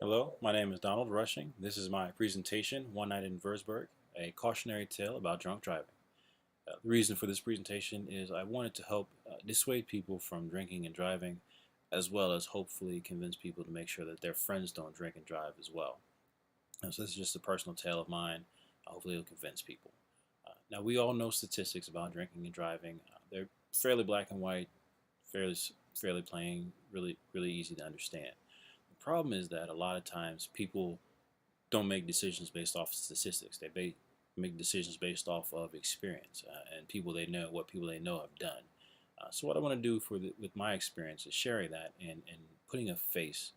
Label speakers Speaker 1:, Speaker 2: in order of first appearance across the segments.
Speaker 1: Hello, my name is Donald Rushing. This is my presentation, One Night in Würzburg, a cautionary tale about drunk driving. The reason for this presentation is I wanted to help dissuade people from drinking and driving, as well as hopefully convince people to make sure that their friends don't drink and drive as well. So this is just a personal tale of mine. Hopefully it'll convince people. Now we all know statistics about drinking and driving. They're fairly black and white, fairly fairly plain, really easy to understand. The problem is that a lot of times people don't make decisions based off statistics. Make decisions based off of experience and what people they know have done. So what I want to do with my experience is sharing that and putting a face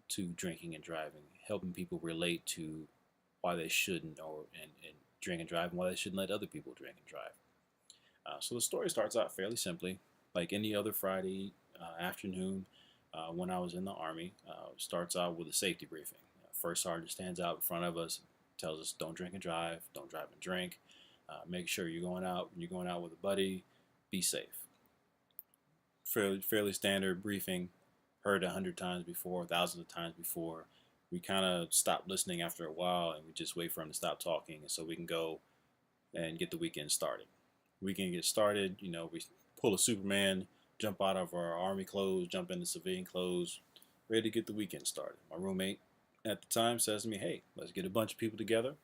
Speaker 1: to drinking and driving, helping people relate to why they shouldn't and drink and drive, and why they shouldn't let other people drink and drive. So the story starts out fairly simply, like any other Friday afternoon when I was in the Army. Starts out with a safety briefing. First sergeant stands out in front of us, tells us don't drink and drive, don't drive and drink. Make sure when you're going out with a buddy, be safe. Fairly standard briefing, heard 100 times before, thousands of times before. We kind of stop listening after a while, and we just wait for him to stop talking, and so we can go and get the weekend started. Weekend gets started. We pull a Superman, jump out of our army clothes, jump into civilian clothes, ready to get the weekend started. My roommate at the time says to me, "Hey, let's get a bunch of people together.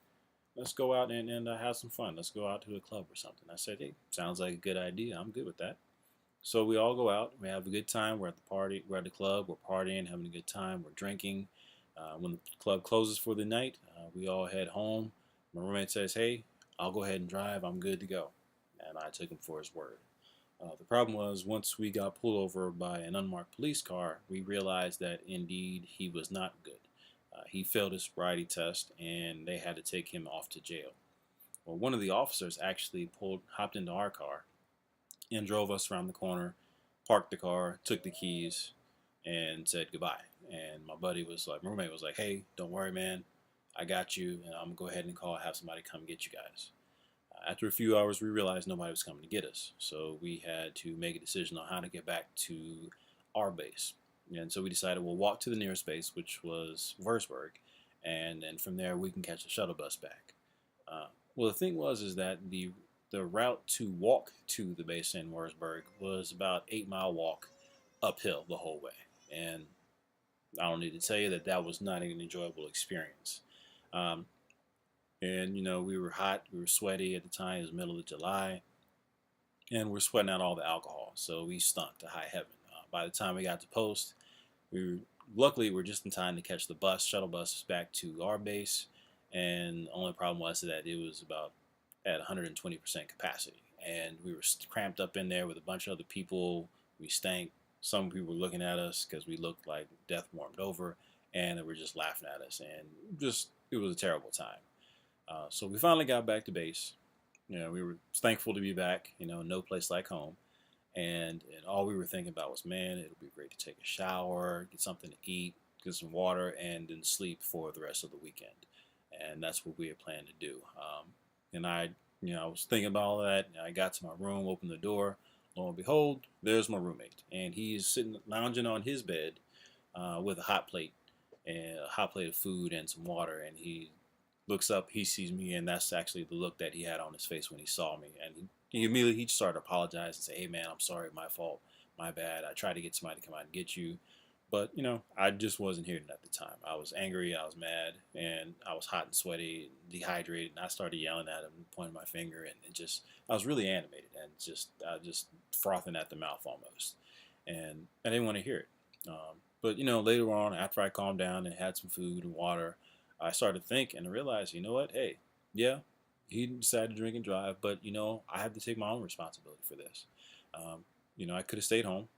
Speaker 1: Let's go out and have some fun. Let's go out to a club or something." I said, "Hey, sounds like a good idea. I'm good with that." So we all go out. We have a good time. We're at the party. We're at the club. We're partying, having a good time. We're drinking. When the club closes for the night, we all head home. My roommate says, "Hey, I'll go ahead and drive. I'm good to go." And I took him for his word. The problem was once we got pulled over by an unmarked police car, we realized that indeed he was not good. He failed his sobriety test, and they had to take him off to jail. Well, one of the officers actually hopped into our car and drove us around the corner, parked the car, took the keys, and said goodbye. And my roommate was like, "Hey, don't worry, man. I got you, and I'm gonna go ahead and have somebody come get you guys." After a few hours, we realized nobody was coming to get us, so we had to make a decision on how to get back to our base. And so we decided we'll walk to the nearest base, which was Würzburg, and then from there we can catch a shuttle bus back. Well, the thing was is that the route to walk to the base in Würzburg was about 8 mile walk uphill the whole way, and I don't need to tell you that that was not an enjoyable experience. Um, and we were hot, we were sweaty at the time. It was the middle of July, and we're sweating out all the alcohol, so we stunk to high heaven. By the time we got to post, luckily we were just in time to catch the shuttle bus back to our base. And the only problem was that it was about at 120% capacity, and we were cramped up in there with a bunch of other people. We stank. Some people were looking at us because we looked like death warmed over, and they were just laughing at us, and just it was a terrible time. So we finally got back to base. We were thankful to be back. No place like home. And all we were thinking about was, man, it'll be great to take a shower, get something to eat, get some water, and then sleep for the rest of the weekend. And that's what we had planned to do. And I was thinking about all that. I got to my room, opened the door. Lo and behold, there's my roommate, and he's sitting lounging on his bed with a hot plate of food and some water. And he looks up, he sees me, and that's actually the look that he had on his face when he saw me. And he immediately just started to apologize and say, "Hey man, I'm sorry, my fault, my bad. I tried to get somebody to come out and get you, but I just wasn't here at the time. I was angry, I was mad, and I was hot and sweaty, and dehydrated, and I started yelling at him, pointing my finger, and I was really animated and just frothing at the mouth almost, and I didn't want to hear it. But later on, after I calmed down and had some food and water, I started to think and realized, you know what? Hey, yeah, he decided to drink and drive, but I have to take my own responsibility for this. I could have stayed home.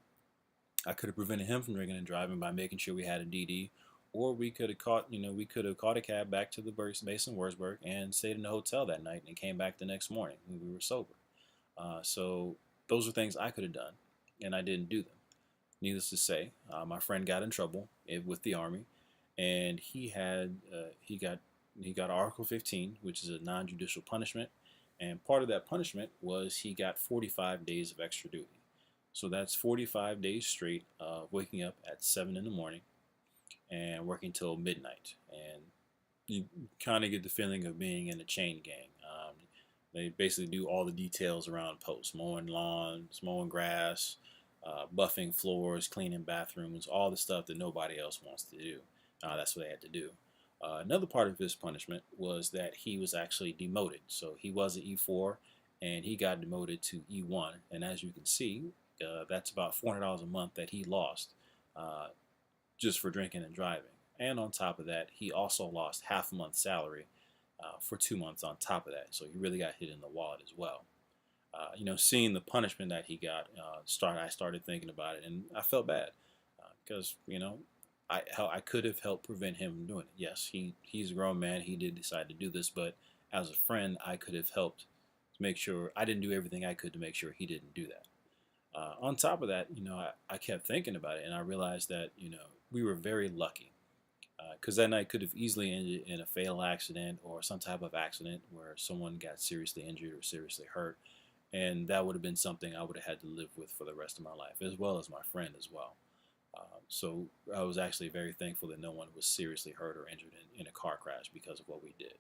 Speaker 1: I could have prevented him from drinking and driving by making sure we had a DD, or we could have caught a cab back to the base in Würzburg and stayed in the hotel that night and came back the next morning when we were sober. So those are things I could have done, and I didn't do them. Needless to say, my friend got in trouble with the army, and he got Article 15, which is a non-judicial punishment, and part of that punishment was he got 45 days of extra duty. So that's 45 days straight of waking up at 7 in the morning, and working till midnight. And you kind of get the feeling of being in a chain gang. They basically do all the details around posts, mowing lawns, mowing grass, buffing floors, cleaning bathrooms, all the stuff that nobody else wants to do. That's what they had to do. Another part of his punishment was that he was actually demoted. So he was an E4 and he got demoted to E1. And as you can see, that's about $400 a month that he lost uh, just for drinking and driving. And on top of that, he also lost half a month's salary for 2 months on top of that. So he really got hit in the wallet as well. Seeing the punishment that he got, I started thinking about it, and I felt bad because I could have helped prevent him from doing it. Yes, he's a grown man. He did decide to do this, but as a friend, I could have helped to make sure I didn't do everything I could to make sure he didn't do that. On top of that, I kept thinking about it, and I realized that we were very lucky because that night could have easily ended in a fatal accident or some type of accident where someone got seriously injured or seriously hurt, and that would have been something I would have had to live with for the rest of my life, as well as my friend as well. So I was actually very thankful that no one was seriously hurt or injured in a car crash because of what we did.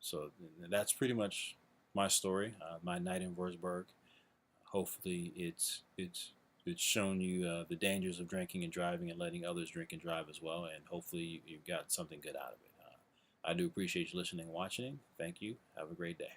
Speaker 1: So that's pretty much my story, my night in Würzburg. Hopefully, it's shown you the dangers of drinking and driving and letting others drink and drive as well, and hopefully you got something good out of it. I do appreciate you listening and watching. Thank you. Have a great day.